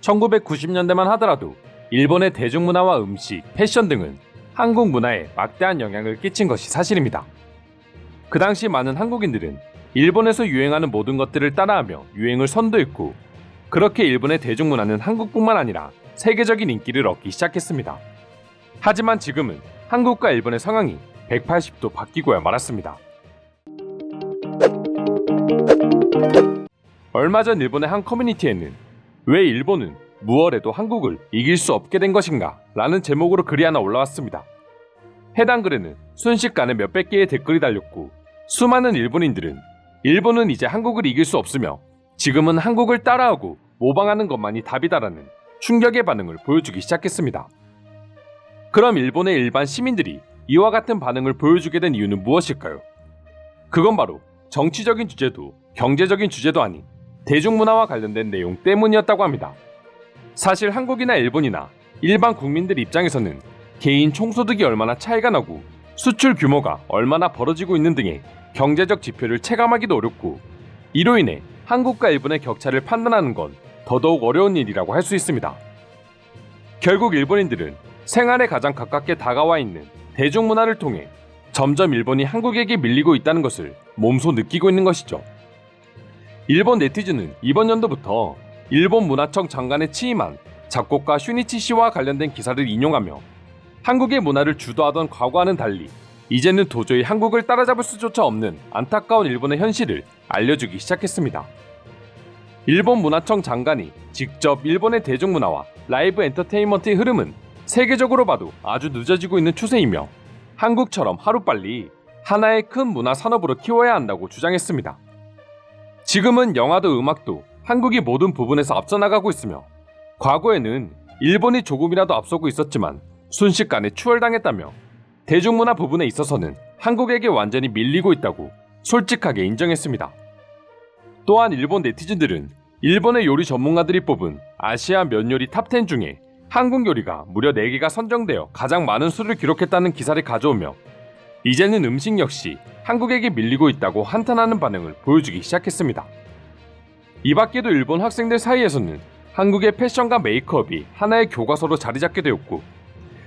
1990년대만 하더라도 일본의 대중문화와 음식, 패션 등은 한국 문화에 막대한 영향을 끼친 것이 사실입니다. 그 당시 많은 한국인들은 일본에서 유행하는 모든 것들을 따라하며 유행을 선도했고, 그렇게 일본의 대중문화는 한국뿐만 아니라 세계적인 인기를 얻기 시작했습니다. 하지만 지금은 한국과 일본의 상황이 180도 바뀌고야 말았습니다. 얼마 전 일본의 한 커뮤니티에는 왜 일본은 무얼해도 한국을 이길 수 없게 된 것인가? 라는 제목으로 글이 하나 올라왔습니다. 해당 글에는 순식간에 몇백 개의 댓글이 달렸고, 수많은 일본인들은 일본은 이제 한국을 이길 수 없으며 지금은 한국을 따라하고 모방하는 것만이 답이다라는 충격의 반응을 보여주기 시작했습니다. 그럼 일본의 일반 시민들이 이와 같은 반응을 보여주게 된 이유는 무엇일까요? 그건 바로 정치적인 주제도 경제적인 주제도 아닌 대중문화와 관련된 내용 때문이었다고 합니다. 사실 한국이나 일본이나 일반 국민들 입장에서는 개인 총소득이 얼마나 차이가 나고 수출 규모가 얼마나 벌어지고 있는 등의 경제적 지표를 체감하기도 어렵고, 이로 인해 한국과 일본의 격차를 판단하는 건 더더욱 어려운 일이라고 할 수 있습니다. 결국 일본인들은 생활에 가장 가깝게 다가와 있는 대중문화를 통해 점점 일본이 한국에게 밀리고 있다는 것을 몸소 느끼고 있는 것이죠. 일본 네티즌은 이번 연도부터 일본 문화청 장관에 취임한 작곡가 슈니치 씨와 관련된 기사를 인용하며 한국의 문화를 주도하던 과거와는 달리 이제는 도저히 한국을 따라잡을 수조차 없는 안타까운 일본의 현실을 알려주기 시작했습니다. 일본 문화청 장관이 직접 일본의 대중문화와 라이브 엔터테인먼트의 흐름은 세계적으로 봐도 아주 늦어지고 있는 추세이며 한국처럼 하루빨리 하나의 큰 문화 산업으로 키워야 한다고 주장했습니다. 지금은 영화도 음악도 한국이 모든 부분에서 앞서 나가고 있으며, 과거에는 일본이 조금이라도 앞서고 있었지만 순식간에 추월당했다며 대중문화 부분에 있어서는 한국에게 완전히 밀리고 있다고 솔직하게 인정했습니다. 또한 일본 네티즌들은 일본의 요리 전문가들이 뽑은 아시아 면요리 탑10 중에 한국 요리가 무려 4개가 선정되어 가장 많은 수를 기록했다는 기사를 가져오며, 이제는 음식 역시 한국에게 밀리고 있다고 한탄하는 반응을 보여주기 시작했습니다. 이 밖에도 일본 학생들 사이에서는 한국의 패션과 메이크업이 하나의 교과서로 자리 잡게 되었고,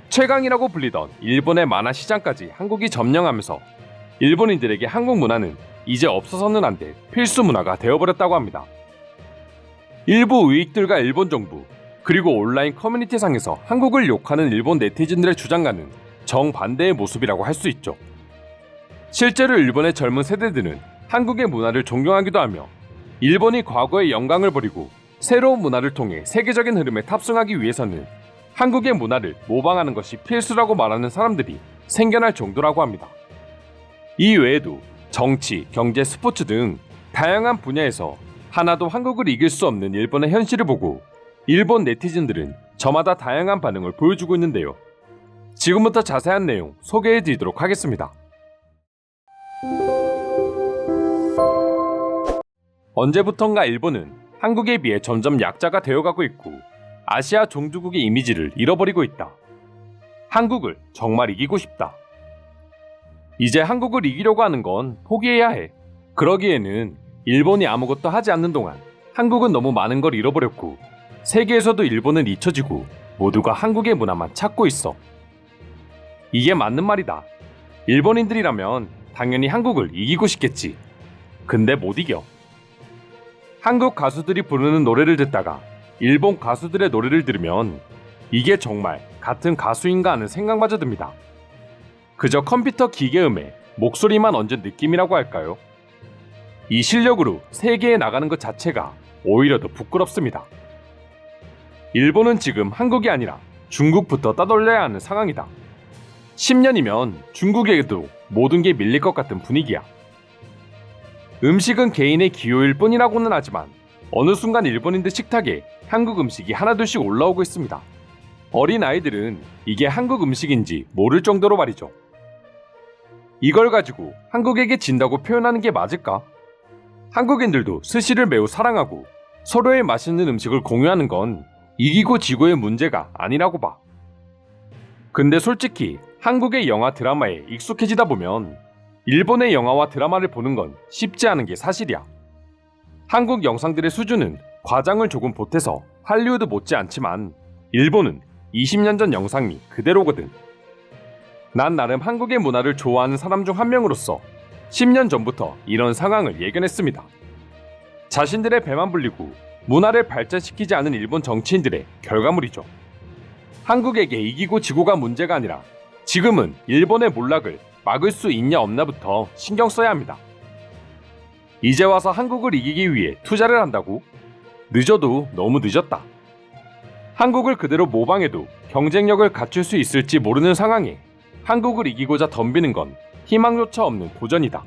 최강이라고 불리던 일본의 만화 시장까지 한국이 점령하면서 일본인들에게 한국 문화는 이제 없어서는 안 될 필수 문화가 되어버렸다고 합니다. 일부 우익들과 일본 정부, 그리고 온라인 커뮤니티상에서 한국을 욕하는 일본 네티즌들의 주장과는 정반대의 모습이라고 할 수 있죠. 실제로 일본의 젊은 세대들은 한국의 문화를 존경하기도 하며, 일본이 과거의 영광을 버리고 새로운 문화를 통해 세계적인 흐름에 탑승하기 위해서는 한국의 문화를 모방하는 것이 필수라고 말하는 사람들이 생겨날 정도라고 합니다. 이 외에도 정치, 경제, 스포츠 등 다양한 분야에서 하나도 한국을 이길 수 없는 일본의 현실을 보고 일본 네티즌들은 저마다 다양한 반응을 보여주고 있는데요. 지금부터 자세한 내용 소개해드리도록 하겠습니다. 언제부턴가 일본은 한국에 비해 점점 약자가 되어가고 있고 아시아 종주국의 이미지를 잃어버리고 있다. 한국을 정말 이기고 싶다. 이제 한국을 이기려고 하는 건 포기해야 해. 그러기에는 일본이 아무것도 하지 않는 동안 한국은 너무 많은 걸 잃어버렸고, 세계에서도 일본은 잊혀지고 모두가 한국의 문화만 찾고 있어. 이게 맞는 말이다. 일본인들이라면 당연히 한국을 이기고 싶겠지. 근데 못 이겨. 한국 가수들이 부르는 노래를 듣다가 일본 가수들의 노래를 들으면 이게 정말 같은 가수인가 하는 생각마저 듭니다. 그저 컴퓨터 기계음에 목소리만 얹은 느낌이라고 할까요? 이 실력으로 세계에 나가는 것 자체가 오히려 더 부끄럽습니다. 일본은 지금 한국이 아니라 중국부터 따돌려야 하는 상황이다. 10년이면 중국에게도 모든 게 밀릴 것 같은 분위기야. 음식은 개인의 기호일 뿐이라고는 하지만 어느 순간 일본인들 식탁에 한국 음식이 하나둘씩 올라오고 있습니다. 어린 아이들은 이게 한국 음식인지 모를 정도로 말이죠. 이걸 가지고 한국에게 진다고 표현하는 게 맞을까? 한국인들도 스시를 매우 사랑하고 서로의 맛있는 음식을 공유하는 건 이기고 지고의 문제가 아니라고 봐. 근데 솔직히 한국의 영화 드라마에 익숙해지다 보면 일본의 영화와 드라마를 보는 건 쉽지 않은 게 사실이야. 한국 영상들의 수준은 과장을 조금 보태서 할리우드 못지않지만 일본은 20년 전 영상이 그대로거든. 난 나름 한국의 문화를 좋아하는 사람 중 한 명으로서 10년 전부터 이런 상황을 예견했습니다. 자신들의 배만 불리고 문화를 발전시키지 않은 일본 정치인들의 결과물이죠. 한국에게 이기고 지고가 문제가 아니라 지금은 일본의 몰락을 막을 수 있냐 없나부터 신경 써야 합니다. 이제 와서 한국을 이기기 위해 투자를 한다고? 늦어도 너무 늦었다. 한국을 그대로 모방해도 경쟁력을 갖출 수 있을지 모르는 상황에 한국을 이기고자 덤비는 건 희망조차 없는 도전이다.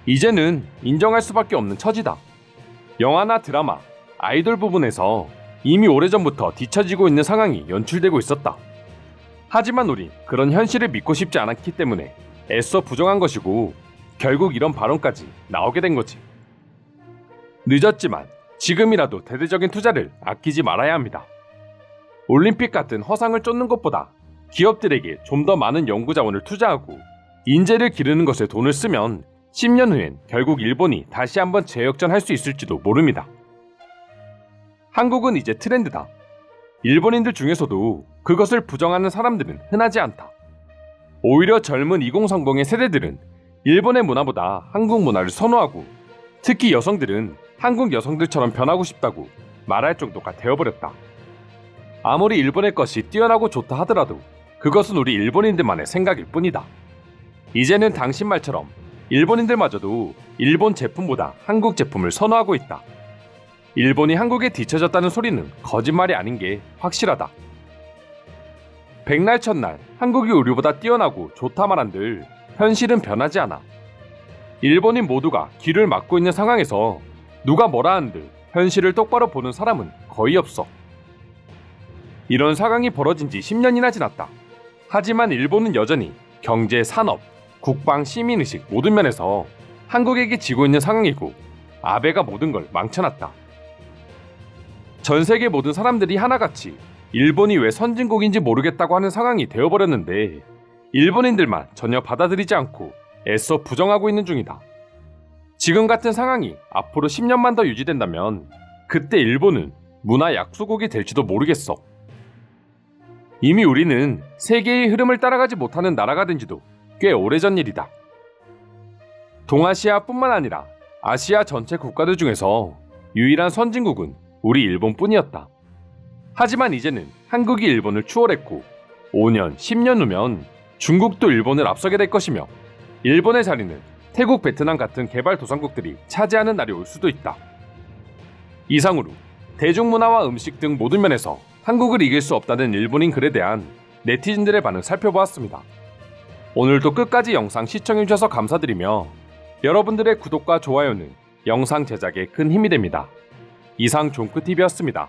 이제는 인정할 수밖에 없는 처지다. 영화나 드라마, 아이돌 부분에서 이미 오래전부터 뒤처지고 있는 상황이 연출되고 있었다. 하지만 우린 그런 현실을 믿고 싶지 않았기 때문에 애써 부정한 것이고 결국 이런 발언까지 나오게 된 거지. 늦었지만 지금이라도 대대적인 투자를 아끼지 말아야 합니다. 올림픽 같은 허상을 쫓는 것보다 기업들에게 좀 더 많은 연구 자원을 투자하고 인재를 기르는 것에 돈을 쓰면 10년 후엔 결국 일본이 다시 한번 재역전할 수 있을지도 모릅니다. 한국은 이제 트렌드다. 일본인들 중에서도 그것을 부정하는 사람들은 흔하지 않다. 오히려 젊은 2030의 세대들은 일본의 문화보다 한국 문화를 선호하고 특히 여성들은 한국 여성들처럼 변하고 싶다고 말할 정도가 되어버렸다. 아무리 일본의 것이 뛰어나고 좋다 하더라도 그것은 우리 일본인들만의 생각일 뿐이다. 이제는 당신 말처럼 일본인들마저도 일본 제품보다 한국 제품을 선호하고 있다. 일본이 한국에 뒤처졌다는 소리는 거짓말이 아닌 게 확실하다. 백날 첫날 한국이 우리보다 뛰어나고 좋다 말한들 현실은 변하지 않아. 일본인 모두가 귀를 막고 있는 상황에서 누가 뭐라 한들 현실을 똑바로 보는 사람은 거의 없어. 이런 상황이 벌어진 지 10년이나 지났다. 하지만 일본은 여전히 경제, 산업, 국방, 시민의식 모든 면에서 한국에게 지고 있는 상황이고 아베가 모든 걸 망쳐놨다. 전 세계 모든 사람들이 하나같이 일본이 왜 선진국인지 모르겠다고 하는 상황이 되어버렸는데 일본인들만 전혀 받아들이지 않고 애써 부정하고 있는 중이다. 지금 같은 상황이 앞으로 10년만 더 유지된다면 그때 일본은 문화 약소국이 될지도 모르겠어. 이미 우리는 세계의 흐름을 따라가지 못하는 나라가 된 지도 꽤 오래전 일이다. 동아시아뿐만 아니라 아시아 전체 국가들 중에서 유일한 선진국은 우리 일본뿐이었다. 하지만 이제는 한국이 일본을 추월했고 5년, 10년 후면 중국도 일본을 앞서게 될 것이며 일본의 자리는 태국, 베트남 같은 개발도상국들이 차지하는 날이 올 수도 있다. 이상으로 대중문화와 음식 등 모든 면에서 한국을 이길 수 없다는 일본인 글에 대한 네티즌들의 반응 살펴보았습니다. 오늘도 끝까지 영상 시청해주셔서 감사드리며 여러분들의 구독과 좋아요는 영상 제작에 큰 힘이 됩니다. 이상 종크TV였습니다.